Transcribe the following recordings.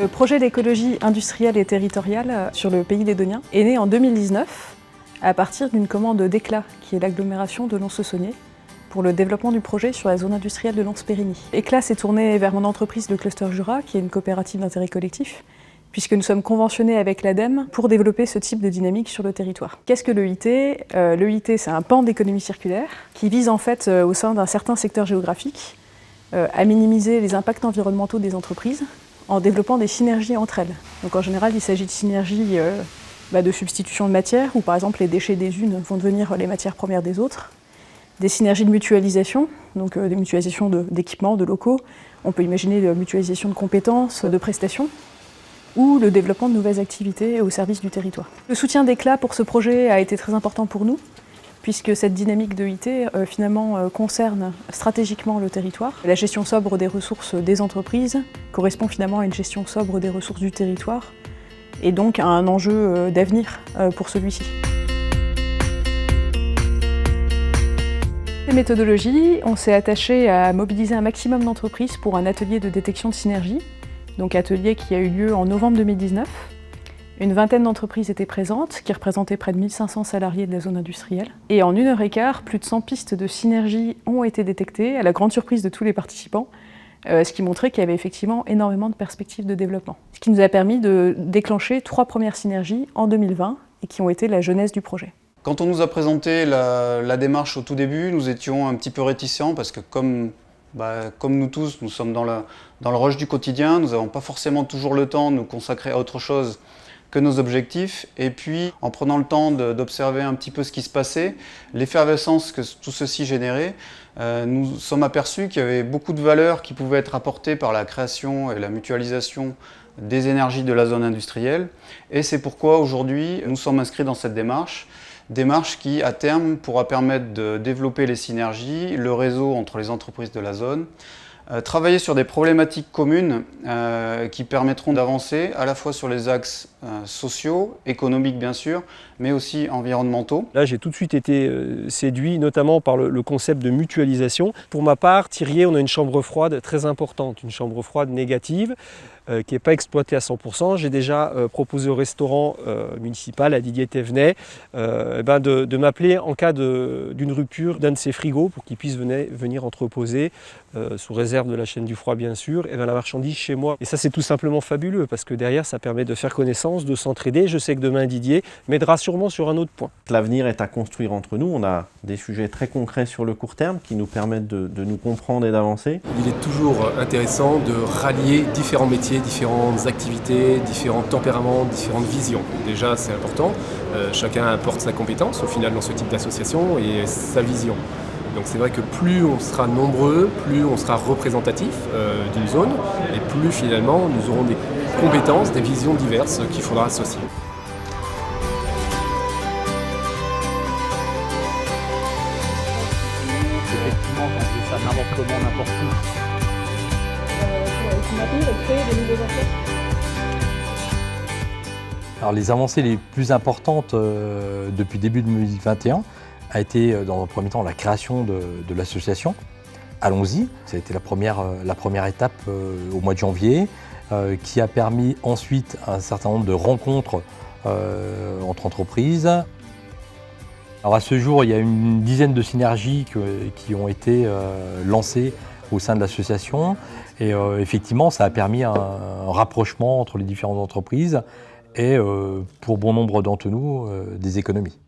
Le projet d'écologie industrielle et territoriale sur le pays lédonien est né en 2019 à partir d'une commande d'Eclat, qui est l'agglomération de Lons-le-Saunier, pour le développement du projet sur la zone industrielle de Lens-Périgny. Eclat s'est tourné vers mon entreprise, le Cluster Jura, qui est une coopérative d'intérêt collectif, puisque nous sommes conventionnés avec l'ADEME pour développer ce type de dynamique sur le territoire. Qu'est-ce que l'EIT ? L'EIT, c'est un pan d'économie circulaire qui vise en fait, au sein d'un certain secteur géographique, à minimiser les impacts environnementaux des entreprises en développant des synergies entre elles. Donc en général, il s'agit de synergies de substitution de matières, où par exemple les déchets des unes vont devenir les matières premières des autres. Des synergies de mutualisation, donc des mutualisations d'équipements, de locaux. On peut imaginer de mutualisation de compétences, de prestations, ou le développement de nouvelles activités au service du territoire. Le soutien d'Eclat pour ce projet a été très important pour nous, puisque cette dynamique d'EIT finalement concerne stratégiquement le territoire. La gestion sobre des ressources des entreprises correspond finalement à une gestion sobre des ressources du territoire, et donc à un enjeu d'avenir pour celui-ci. Les méthodologies, on s'est attaché à mobiliser un maximum d'entreprises pour un atelier de détection de synergie, donc atelier qui a eu lieu en novembre 2019. Une vingtaine d'entreprises étaient présentes, qui représentaient près de 1500 salariés de la zone industrielle. Et en 1h15, plus de 100 pistes de synergie ont été détectées, à la grande surprise de tous les participants, ce qui montrait qu'il y avait effectivement énormément de perspectives de développement. Ce qui nous a permis de déclencher 3 premières synergies en 2020 et qui ont été la genèse du projet. Quand on nous a présenté la démarche au tout début, nous étions un petit peu réticents parce que comme nous tous, nous sommes dans le rush du quotidien, nous n'avons pas forcément toujours le temps de nous consacrer à autre chose que nos objectifs. Et puis, en prenant le temps d'observer un petit peu ce qui se passait, l'effervescence que tout ceci générait, nous sommes aperçus qu'il y avait beaucoup de valeurs qui pouvaient être apportées par la création et la mutualisation des énergies de la zone industrielle. Et c'est pourquoi aujourd'hui, nous sommes inscrits dans cette démarche qui, à terme, pourra permettre de développer les synergies, le réseau entre les entreprises de la zone, travailler sur des problématiques communes qui permettront d'avancer à la fois sur les axes sociaux, économiques bien sûr, mais aussi environnementaux. Là, j'ai tout de suite été séduit, notamment par le concept de mutualisation. Pour ma part, Thirier, on a une chambre froide très importante, une chambre froide négative, qui n'est pas exploitée à 100%. J'ai déjà proposé au restaurant municipal, à Didier Thévenet, de m'appeler en cas d'une rupture d'un de ses frigos pour qu'il puisse venir entreposer, sous réserve de la chaîne du froid bien sûr, et la marchandise chez moi. Et ça, c'est tout simplement fabuleux parce que derrière, ça permet de faire connaissance, de s'entraider. Je sais que demain, Didier m'aidera sûrement sur un autre point. L'avenir est à construire entre nous. On a des sujets très concrets sur le court terme qui nous permettent de nous comprendre et d'avancer. Il est toujours intéressant de rallier différents métiers, différentes activités, différents tempéraments, différentes visions. Déjà, c'est important. Chacun apporte sa compétence au final dans ce type d'association et sa vision. Donc c'est vrai que plus on sera nombreux, plus on sera représentatif d'une zone et plus finalement nous aurons des compétences, des visions diverses qu'il faudra associer. Effectivement, quand on fait ça n'importe comment, n'importe où. Alors les avancées les plus importantes depuis début 2021 a été dans un premier temps la création de l'association. Allons-y, ça a été la première étape au mois de janvier, qui a permis ensuite un certain nombre de rencontres entre entreprises. Alors à ce jour, il y a une dizaine de synergies qui ont été lancées au sein de l'association et effectivement ça a permis un rapprochement entre les différentes entreprises et pour bon nombre d'entre nous des économies.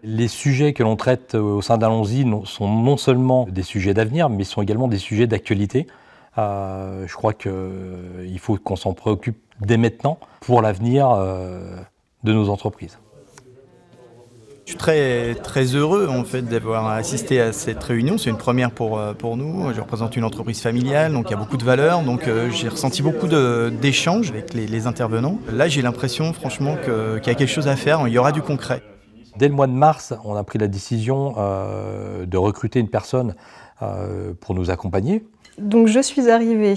Les sujets que l'on traite au sein d'Allons-y sont non seulement des sujets d'avenir mais sont également des sujets d'actualité. Je crois qu'il faut qu'on s'en préoccupe dès maintenant pour l'avenir de nos entreprises. Je suis très heureux en fait d'avoir assisté à cette réunion. C'est une première pour nous. Je représente une entreprise familiale, donc il y a beaucoup de valeurs. Donc j'ai ressenti beaucoup d'échanges avec les intervenants. Là, j'ai l'impression franchement qu'il y a quelque chose à faire. Il y aura du concret. Dès le mois de mars, on a pris la décision de recruter une personne pour nous accompagner. Donc je suis arrivée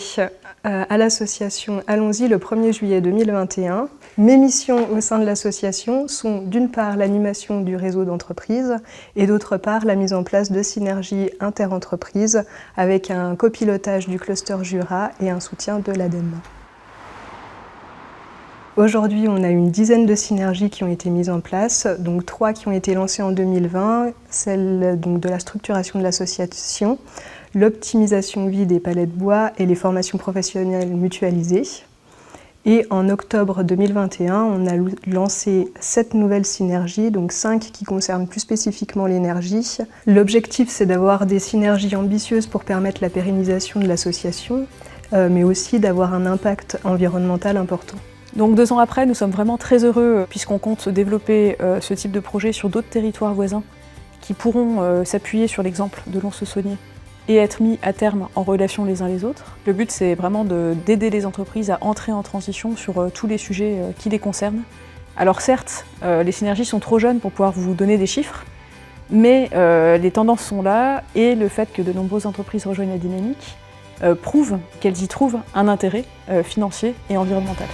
à l'association Allons-y le 1er juillet 2021. Mes missions au sein de l'association sont d'une part l'animation du réseau d'entreprises et d'autre part la mise en place de synergies interentreprises avec un copilotage du Cluster Jura et un soutien de l'ADEME. Aujourd'hui, on a une dizaine de synergies qui ont été mises en place, donc 3 qui ont été lancées en 2020, celle donc, de la structuration de l'association, l'optimisation vie des palettes bois et les formations professionnelles mutualisées. Et en octobre 2021, on a lancé 7 nouvelles synergies, donc 5 qui concernent plus spécifiquement l'énergie. L'objectif, c'est d'avoir des synergies ambitieuses pour permettre la pérennisation de l'association, mais aussi d'avoir un impact environnemental important. Donc 2 ans après, nous sommes vraiment très heureux puisqu'on compte développer ce type de projet sur d'autres territoires voisins qui pourront s'appuyer sur l'exemple de Lons-le-Saunier et être mis à terme en relation les uns les autres. Le but, c'est vraiment d'aider les entreprises à entrer en transition sur tous les sujets qui les concernent. Alors certes, les synergies sont trop jeunes pour pouvoir vous donner des chiffres, mais les tendances sont là et le fait que de nombreuses entreprises rejoignent la dynamique prouve qu'elles y trouvent un intérêt financier et environnemental.